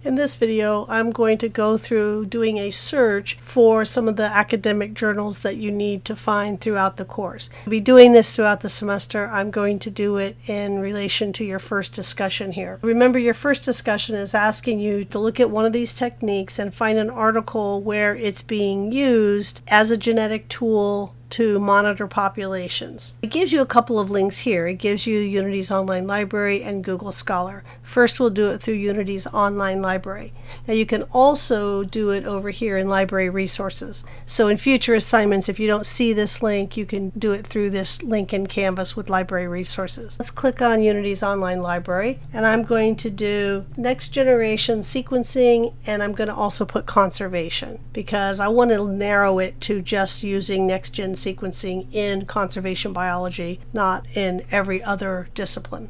In this video, I'm going to go through doing a search for some of the academic journals that you need to find throughout the course. I'll be doing this throughout the semester. I'm going to do it in relation to your first discussion here. Remember, your first discussion is asking you to look at one of these techniques and find an article where it's being used as a genetic tool to monitor populations. It gives you a couple of links here. It gives you Unity's online library and Google Scholar. First, we'll do it through Unity's online library. Now, you can also do it over here in library resources. So in future assignments, if you don't see this link, you can do it through this link in Canvas with library resources. Let's click on Unity's online library, and I'm going to do next generation sequencing, and I'm going to also put conservation because I want to narrow it to just using next gen sequencing in conservation biology, not in every other discipline.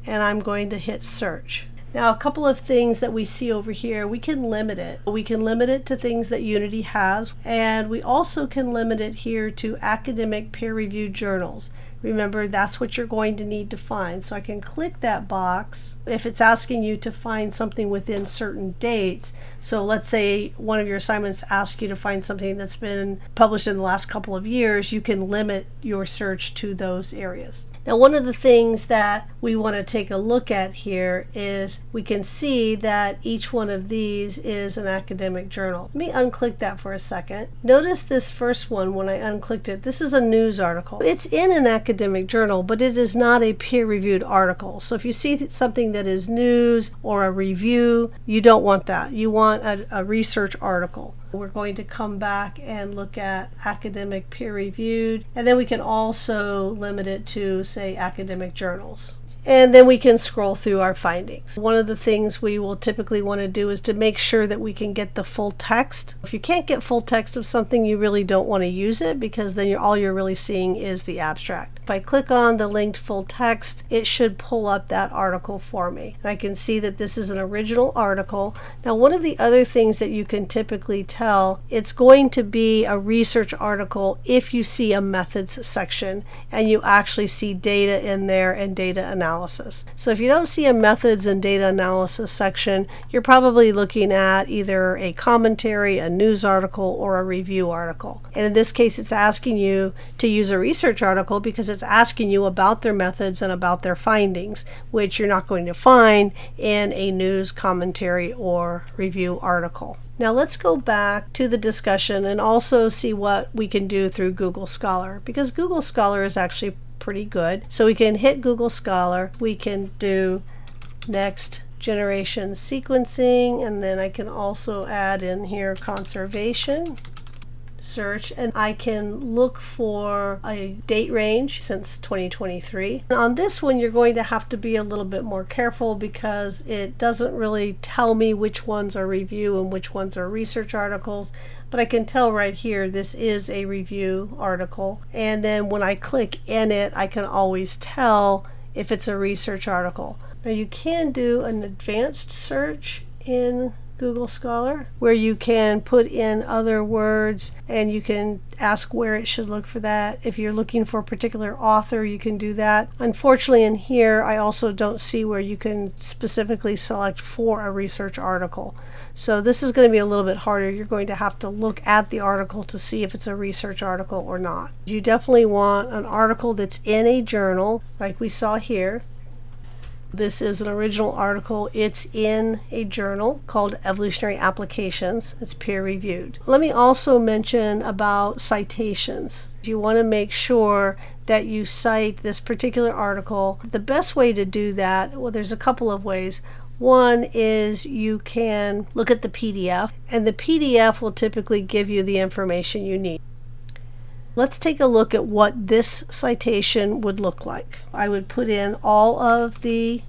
And I'm going to hit search. Now, a couple of things that we see over here, we can limit it. We can limit it to things that Unity has, and we also can limit it here to academic peer-reviewed journals. Remember, that's what you're going to need to find. So I can click that box if it's asking you to find something within certain dates. So let's say one of your assignments asks you to find something that's been published in the last couple of years, you can limit your search to those areas. Now, one of the things that we want to take a look at here is we can see that each one of these is an academic journal. Let me unclick that for a second. Notice this first one, when I unclicked it, this is a news article. It's in an academic journal, but it is not a peer-reviewed article. So if you see something that is news or a review, you don't want that. You want a research article. We're going to come back and look at academic peer-reviewed, and then we can also limit it to, say, academic journals. And then we can scroll through our findings. One of the things we will typically want to do is to make sure that we can get the full text. If you can't get full text of something, you really don't want to use it because then all you're really seeing is the abstract. If I click on the linked full text, it should pull up that article for me. And I can see that this is an original article. Now, one of the other things that you can typically tell, it's going to be a research article if you see a methods section and you actually see data in there and data analysis. So if you don't see a methods and data analysis section, you're probably looking at either a commentary, a news article, or a review article. And in this case, it's asking you to use a research article because it's asking you about their methods and about their findings, which you're not going to find in a news, commentary, or review article. Now let's go back to the discussion and also see what we can do through Google Scholar, because Google Scholar is actually pretty good. So we can hit Google Scholar, we can do next generation sequencing, and then I can also add in here conservation, search, and I can look for a date range since 2023. And on this one, you're going to have to be a little bit more careful because it doesn't really tell me which ones are review and which ones are research articles. But I can tell right here this is a review article, and then when I click in it, I can always tell if it's a research article. Now you can do an advanced search in Google Scholar where you can put in other words and you can ask where it should look for that. If you're looking for a particular author, you can do that. Unfortunately, in here I also don't see where you can specifically select for a research article. So this is going to be a little bit harder. You're going to have to look at the article to see if it's a research article or not. You definitely want an article that's in a journal like we saw here. This is an original article. It's in a journal called Evolutionary Applications. It's peer-reviewed. Let me also mention about citations. You want to make sure that you cite this particular article. The best way to do that, well, there's a couple of ways. One is you can look at the PDF, and the PDF will typically give you the information you need. Let's take a look at what this citation would look like. I would put in all of the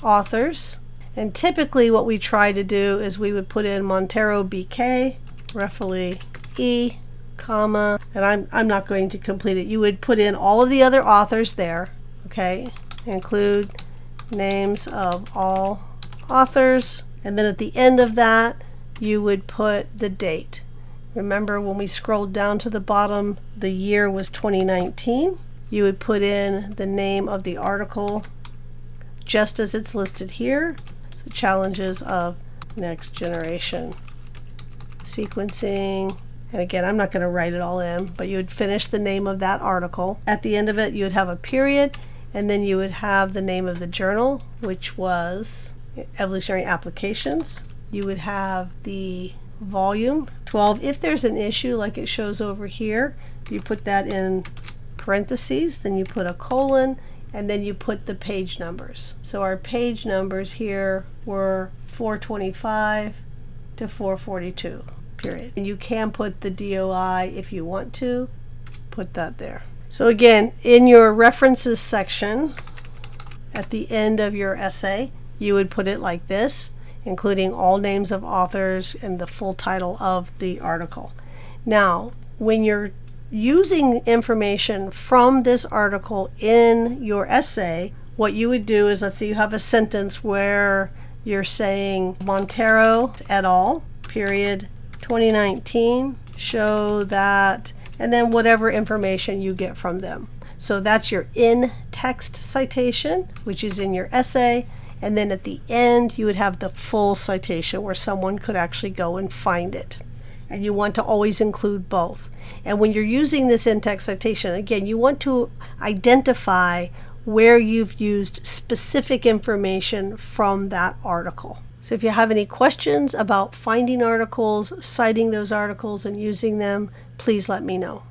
authors, and typically what we try to do is we would put in Montero BK, Reffley E, comma, and I'm not going to complete it. You would put in all of the other authors there, okay? Include names of all authors, and then at the end of that you would put the date. Remember, when we scrolled down to the bottom, the year was 2019. You would put in the name of the article just as it's listed here. So challenges of next generation sequencing. And again, I'm not going to write it all in, but you would finish the name of that article. At the end of it, you would have a period, and then you would have the name of the journal, which was Evolutionary Applications. You would have the volume 12. If there's an issue like it shows over here, you put that in parentheses, then you put a colon, and then you put the page numbers. So our page numbers here were 425 to 442, period. And you can put the DOI if you want to, put that there. So again, in your references section, at the end of your essay, you would put it like this, including all names of authors and the full title of the article. Now, when you're using information from this article in your essay, what you would do is, let's say you have a sentence where you're saying Montero et al., period, 2019, show that, and then whatever information you get from them. So that's your in-text citation, which is in your essay, and then at the end you would have the full citation where someone could actually go and find it. And you want to always include both. And when you're using this in-text citation, again, you want to identify where you've used specific information from that article. So if you have any questions about finding articles, citing those articles, and using them, please let me know.